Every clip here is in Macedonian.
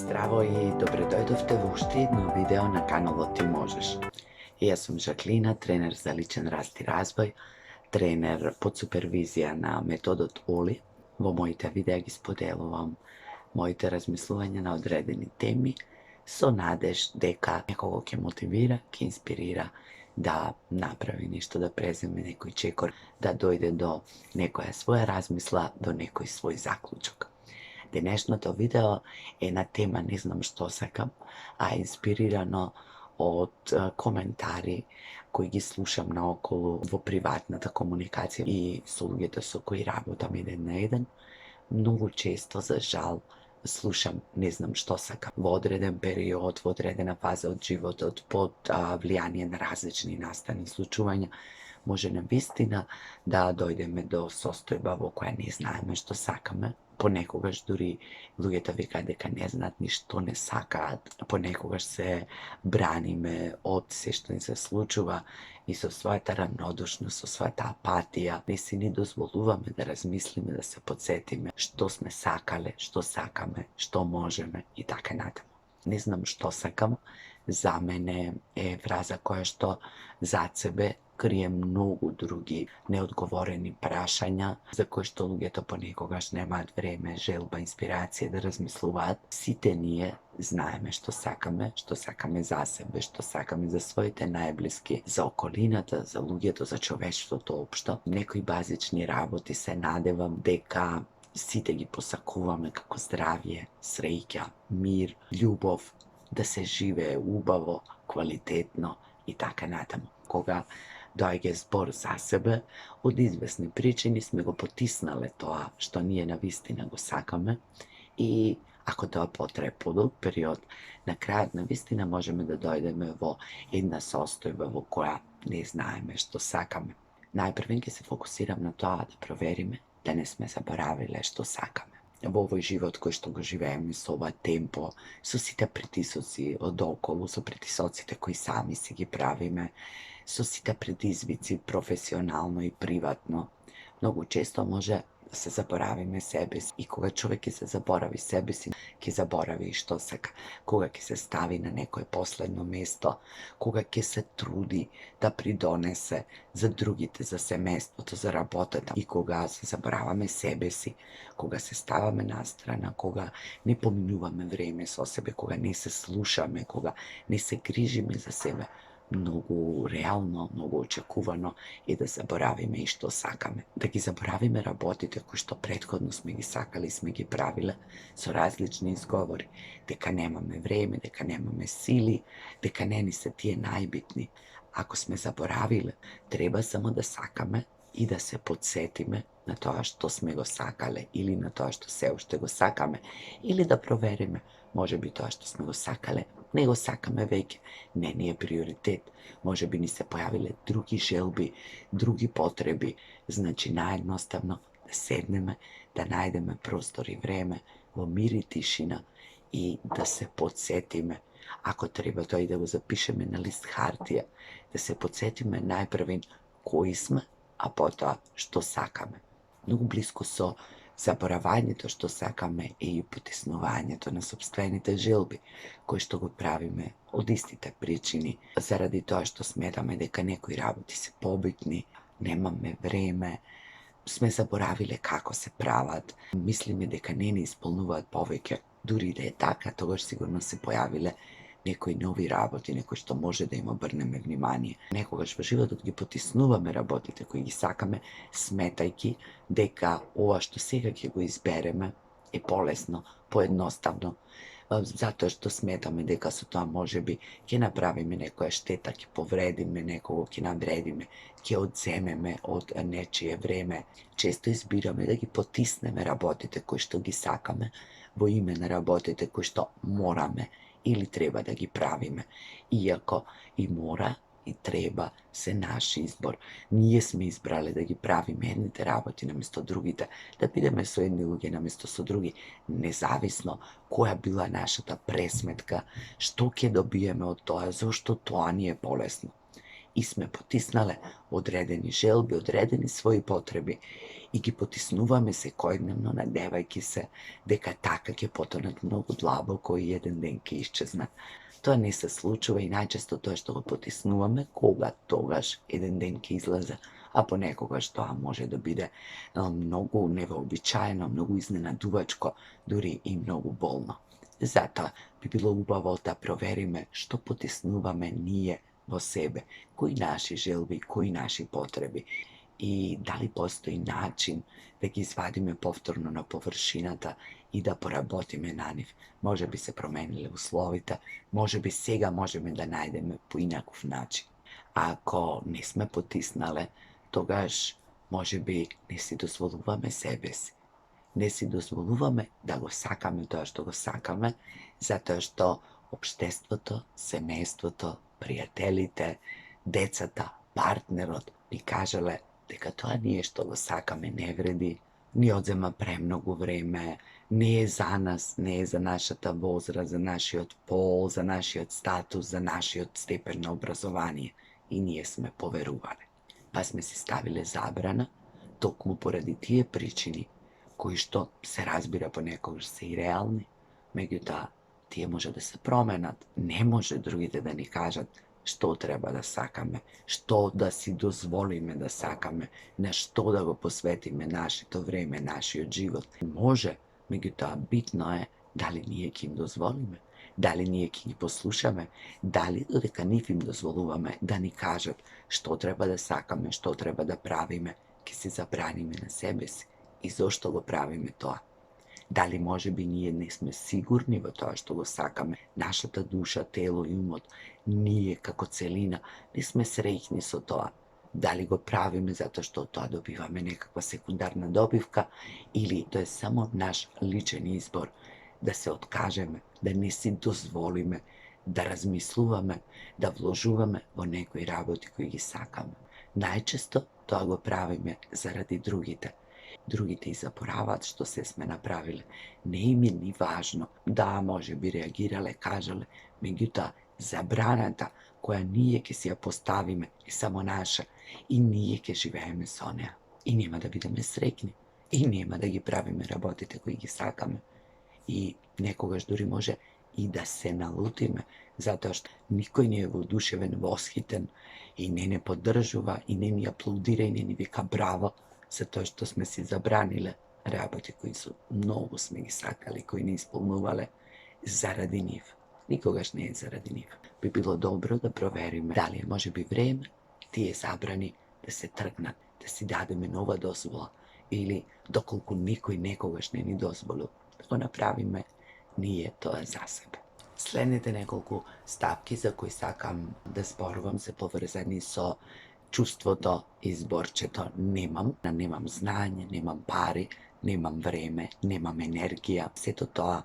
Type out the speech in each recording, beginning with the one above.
Zdravo i dobrodošli u još jedno video na kanalu Ti možeš. Ja sam Žaklina, trener za ličan rast i razvoj, trener pod supervizija na metodot ULI. Во моите видеа ги споделувам моите размислувања на одредени теми со надеж дека некого ќе мотивира, ќе инспирира да направи нешто, да преземе некој чекор, да дојде до некоја своја размисла, до некој свој заклучок. Денешното видео е на тема не знам што сакам, а инспирирано од коментари кои ги слушам наоколу во приватната комуникација и со луѓето со кои работам еден на еден. Многу често, за жал, слушам не знам што сакам во одреден период, во одредена фаза од животот, под влијание на различни настани случувања, може на вистина да дојдеме до состојба во која не знаеме што сакаме. Понекогаш дури луѓето викаат дека не знаат ни што не сакаат, понекогаш се браниме од се што ни се случува и со својата равнодушност, со својата апатија, не си ни дозволуваме да размислиме, да се подсетиме што сме сакале, што сакаме, што можеме и така натаму. Не знам што сакам, за мене е фраза која што зад себе крие многу други неодговорени прашања за кои што луѓето понекогаш немаат време, желба, инспирација да размислуваат. Сите ние знаеме што сакаме за себе, што сакаме за своите најблиски, за околината, за луѓето, за човештвото општо. Некои базични работи се надевам дека сите ги посакуваме, како здравје, среќа, мир, љубов, да се живее убаво, квалитетно и така натаму. Кога доаѓа збор за себе, од известни причини сме го потиснале тоа што ние навистина го сакаме и ако тоа потрае подолг период, на крајот навистина можеме да дојдеме во една состојба во која не знаеме што сакаме. Најпрвен ќе се фокусирам на тоа да провериме да не сме заборавиле што сакаме. Во овој живот кој што го живееме со ова темпо, со сите притисоци од околу, со притисоците кои сами си ги правиме, со сите предизвици професионално и приватно, многу често може да се заборавиме себе си. И кога човек ќе се заборави себе си, ќе заборави и што сака. Кога ќе се стави на некое последно место, кога ќе се труди да придонесе за другите, за семејството, за работата, и кога се забораваме себе си, кога се ставаме настрана, кога не поминуваме време со себе, кога не се слушаме, кога не се грижиме за себе, многу реално, многу очекувано е да заборавиме и што сакаме. Да ги заборавиме работите кои што претходно сме ги сакали и сме ги правиле со различни изговори, дека немаме време, дека немаме сили, дека не ни се тие најбитни. Ако сме заборавиле, треба само да сакаме и да се подсетиме на тоа што сме го сакале или на тоа што се уште го сакаме, или да провериме, може би тоа што сме го сакале не го сакаме веќе, не ни е приоритет, може би ни се појавиле други желби, други потреби. Значи наедноставно да седнеме, да најдеме простор и време во мир и тишина и да се подсетиме, ако треба тоа и да го запишеме на лист хартија, да се подсетиме најпрвен кои сме, а потоа што сакаме. Многу блиско со заборавањето што сакаме е и потиснувањето на сопствените желби, кои што го правиме од истите причини, заради тоа што сметаме дека некои работи се побитни, немаме време, сме заборавиле како се прават, мислиме дека не ни исполнуваат повеќе. Дури да е така, тогаш сигурно се појавиле некои нови работи, некои што може да им обрнеме внимание. Некогаш во животот ги потиснуваме работите кои ги сакаме, сметајки дека ова што сега ќе го избереме е полесно, поедноставно, затоа што сметаме дека со тоа можеби ќе направиме некоја штета, ќе повредиме некого, ќе навредиме, ќе одземеме од нечие време. Често избираме да ги потиснеме работите кои што ги сакаме во име на работите кои што мораме или треба да ги правиме, иако и мора и треба се наш избор. Ние сме избрале да ги правиме едните работи наместо другите, да бидеме со едни луѓе наместо со други, независно која била нашата пресметка, што ќе добиеме од тоа, зошто тоа ни е полесно. и сме потиснале одредени желби, одредени своји потреби и ги потиснуваме секојдневно надевајќи се дека така ќе потонат многу длабоко и еден ден ќе исчезнат. Тоа не се случува и најчесто тоа што го потиснуваме, кога тогаш еден ден ќе излезе, а понекогаш тоа може да биде многу невообичаено, многу изненадувачко, дури и многу болно. Затоа би било убаво да провериме што потиснуваме ние во себе, кои наши желби, кои наши потреби и дали постои начин да ги извадиме повторно на површината и да поработиме на нив. Може би се промениле условите, може би сега можеме да најдеме поинаков начин. А ако не сме потиснале, тогаш може би не си дозволуваме себе си. Не си дозволуваме да го сакаме тоа што го сакаме, затоа што општеството, семејството, пријателите, децата, партнерот ни кажале дека тоа ние што го сакаме не вреди, ни одзема премногу време, не е за нас, не е за нашата возраст, за нашиот пол, за нашиот статус, за нашиот степен на образование. И ние сме поверувале. Па сме си ставиле забрана, токму поради тие причини, кои што се разбира понекогаш се и реални, меѓутоа тие може да се променат. Не може другите да ни кажат што треба да сакаме, што да си дозволиме да сакаме, на што да го посветиме нашето време, нашиот живот. Може, меѓутоа битно е дали ние ќе им дозволиме, дали ние ќе ги послушаме, дали додека нив им дозволуваме да ни кажат што треба да сакаме, што треба да правиме, ќе се забраниме на себе си. И зошто го правиме тоа? Дали може би ние не сме сигурни во тоа што го сакаме, нашата душа, тело и умот, ние како целина не сме среќни со тоа. Дали го правиме затоа што тоа добиваме некаква секундарна добивка или тоа е само наш личен избор да се откажеме, да не си дозволиме да размислуваме, да вложуваме во некои работи кои ги сакаме. Најчесто тоа го правиме заради другите. Другите и забораваат што се сме направиле. Не им е ни важно. Да, може би реагирале, кажале, меѓутоа забраната која ние ќе си ја поставиме е само наша и ние ќе живееме со неа. И нема да бидеме среќни. И нема да ги правиме работите кои ги сакаме. И некогаш дури може и да се налутиме, затоа што никој не е воодушевен, восхитен и не поддржува и не ни аплаудира и не ни вика браво, за тоа што сме си забраниле работи кои многу сме ги сакали, кои не исполнувале заради нив. Никогаш не е заради нив. Би било добро да провериме дали е може би време тие забрани да се тргнат, да си дадеме нова дозвола или доколку никој некогаш не ни дозволил, да го направиме ние тоа за себе. Следните неколку ставки за кои сакам да зборувам се поврзани со чувството изборчето немам знаење, немам пари, немам време, немам енергија. Сето тоа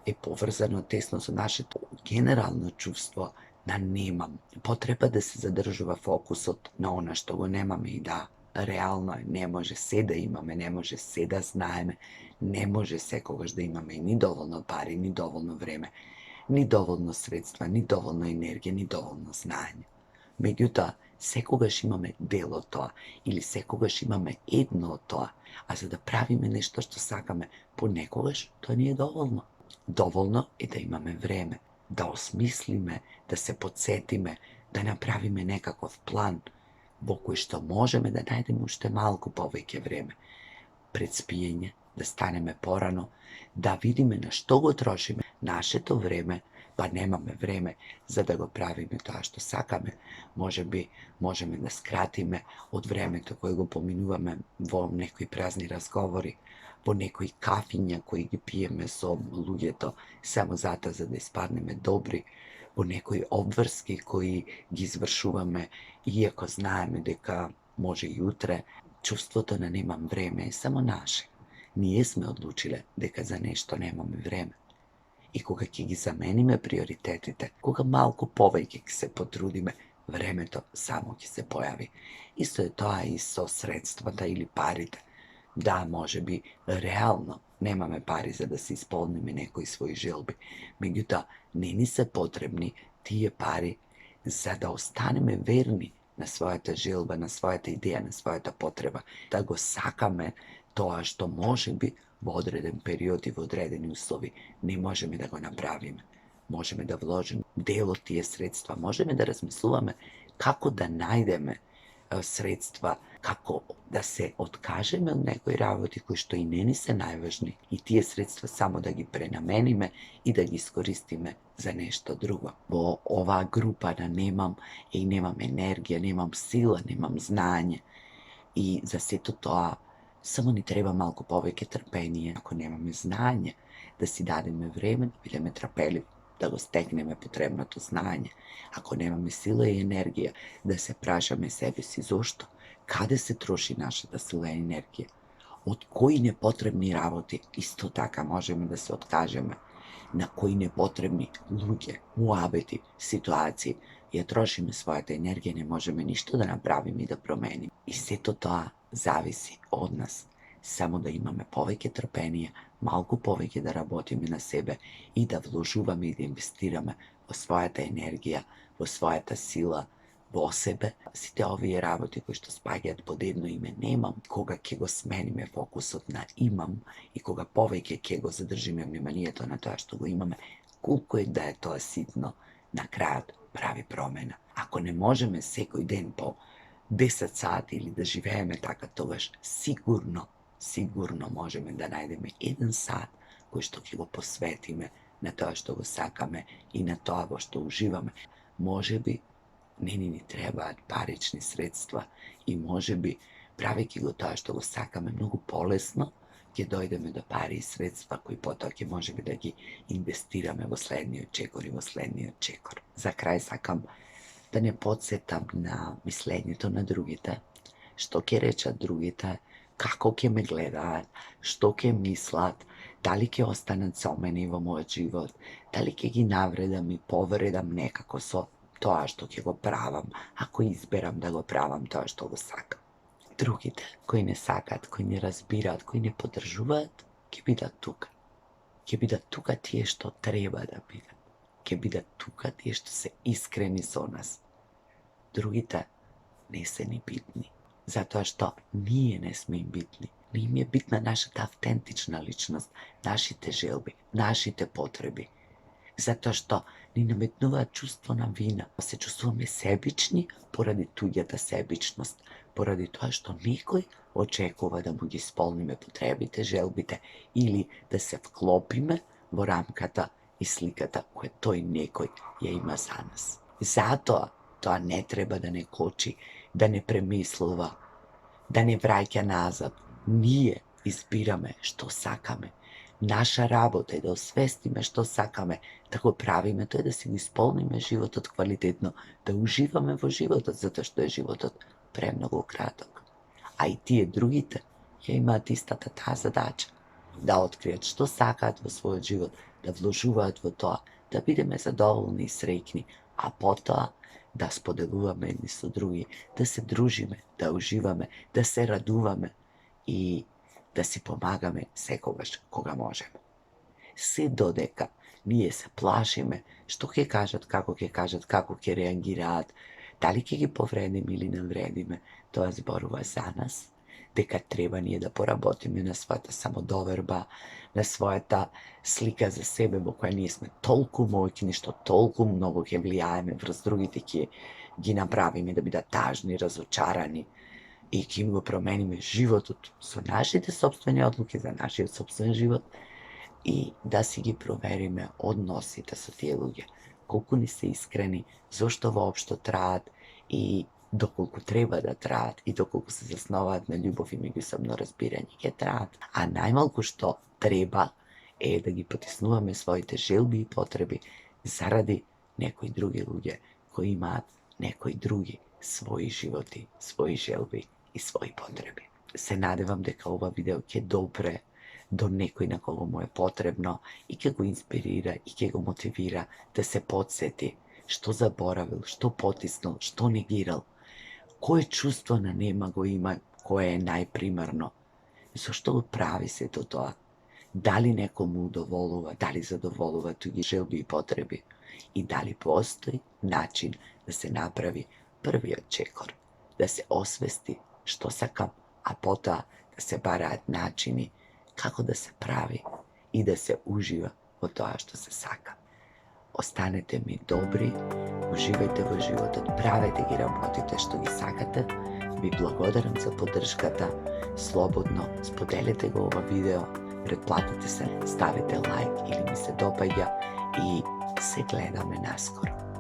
е поврзано тесно со нашето генерално чувство на немам. Потреба да се задржува фокусот на она што го немаме и да, реално е, не може се да имаме, не може се да знаеме, не може секогаш да имаме ни доволно пари, ни доволно време, ни доволно средства, ни доволно енергија, ни доволно знаење. Меѓутоа, секогаш имаме дел од тоа или секогаш имаме едно од тоа, а за да правиме нешто што сакаме, понекогаш тоа не е доволно. Доволно е да имаме време, да осмислиме, да се потсетиме, да направиме некаков план во кој што можеме да најдеме уште малку повеќе време. Пред спиење, да станеме порано, да видиме на што го трошиме нашето време, па немаме време за да го правиме тоа што сакаме. Може би можеме да скратиме од времето кое го поминуваме во некои празни разговори, во некои кафиња кои ги пиеме со луѓето само затоа за да испаднеме добри, во некои обврски кои ги извршуваме иако знаеме дека може и утре. Чувството на немам време е само наше. Ние сме одлучиле дека за нешто немаме време. И кога ќе ги замениме приоритетите, кога малку повеќе ќе се потрудиме, времето само ќе се појави. Исто е тоа и со средствата или парите. Да, може би, реално немаме пари за да се исполниме некои своји желби, меѓутоа не ни се потребни тие пари за да останеме верни на својата желба, на својата идеја, на својата потреба, да го сакаме тоа што може би во одреден период и во одредени услови не можеме да го направиме. Можеме да вложиме дел од тие средства, можеме да размислуваме како да најдеме средства, како да се откажеме од некои работи кои што и не ни се најважни и тие средства само да ги пренамениме и да ги искористиме за нешто друго. Во оваа група на немам енергија, немам сила, немам знање и за сето тоа само ни треба малку повеќе трпение. Ако немаме знање, да си дадеме време, да бидеме трпеливи, да го стекнеме потребното знање. Ако немаме сила и енергија, да се прашаме себе си зошто, каде се троши нашата сила и енергија, од кои непотребни работи исто така можеме да се откажеме, на кои непотребни луѓе, муабети, ситуации ја трошиме својата енергија, не можеме ништо да направиме и да промениме. И сето тоа зависи од нас. Само да имаме повеќе трпение, малку повеќе да работиме на себе и да вложуваме и да инвестираме во својата енергија, во својата сила, во себе. Сите овие работи кои што спаѓаат под едно име немам, кога ќе го смениме фокусот на имам и кога повеќе ќе го задржиме вниманието на тоа што го имаме, колку е да е тоа ситно, на крајот прави промена. Ако не можеме секој ден по 10 сати или да живееме така, тогаш сигурно можеме да најдеме 1 сат кој што ќе го посветиме на тоа што го сакаме и на тоа во што уживаме. Можеби не ни требаат парични средства и можеби, правејќи го тоа што го сакаме многу полесно, ќе дојдеме до пари и средства кои потоа ќе можеби да ги инвестираме во следниот чекор и во следниот чекор. За крај сакам да не потсетам на мислењето на другите, што ќе речат другите, како ќе ме гледаат, што ќе мислат, дали ќе останат со мене во мојот живот, дали ќе ги навредам и повредам некако со тоа што ќе го правам, ако изберам да го правам тоа што го сакам. Другите, кои не сакаат, кои не разбираат, кои не поддржуваат, ќе бидат тука. Ќе бидат тука тие што треба да бидат. Ќе бидат тука тие што се искрени со нас. Другите не се ни битни, затоа што ние не сме им битни. Не им е битна нашата автентична личност, нашите желби, нашите потреби. Затоа што ни наметнуваат чувство на вина. Се чувствуваме себични поради туѓата себичност, поради тоа што некој очекува да му ги исполниме потребите, желбите или да се вклопиме во рамката и сликата која тој некој ја има за нас. Затоа тоа не треба да не кочи, да не премислува, да не враќа назад. Ние избираме што сакаме. Наша работа е да освестиме што сакаме, да го правиме тоа, да си го исполниме животот квалитетно, да уживаме во животот, затоа што е животот премногу краток. А и тие другите ја имаат истата таа задача, да откријат што сакаат во својот живот, да вложуваат во тоа, да бидеме задоволни и среќни, а потоа да споделуваме едни со други, да се дружиме, да уживаме, да се радуваме и да си помагаме секогаш кога можеме. Се додека ние се плашиме што ќе кажат, како ќе реагираат, дали ќе ги повредиме или навредиме, тоа зборува за нас, дека треба ние да поработиме на својата самодоверба, на својата слика за себе во која ние сме толку моќни, што толку многу ќе влијаеме врз другите, ќе ги направиме да бидат тажни, разочарани и ќе им го промениме животот со нашите сопствени одлуки за нашиот сопствен живот и да си ги провериме односите со тие луѓе, колку ни се искрени, зошто воопшто траат и доколку треба да траат и доколку се заснуваат на љубов и меѓусобно разбирање, ќе траат. А најмалку што треба е да ги потиснуваме своите желби и потреби заради некои други луѓе кои имаат некои други своји животи, своји желби и своји потреби. Се надевам дека ова видео ќе допре до некој на кого му е потребно и ќе го инспирира и ќе го мотивира да се потсети што заборавил, што потиснал, што негирал, кое чувство на нема го има, кое е најпримарно, зошто го прави сето тоа, дали некому удоволува, дали задоволува туѓи желби и потреби и дали постои начин да се направи prvi očekor, da se osvesti što sakam, a potom da se bara načini kako da se pravi i da se uživa od toga što se saka. Ostanete mi dobri, uživajte v život, odpravite gi работите što gi sakate, bi благодарам за поддршката, slobodno spodelite ga ova video, pretplatite se, stavite like ili mi se dopađa i se gledаме naskoro.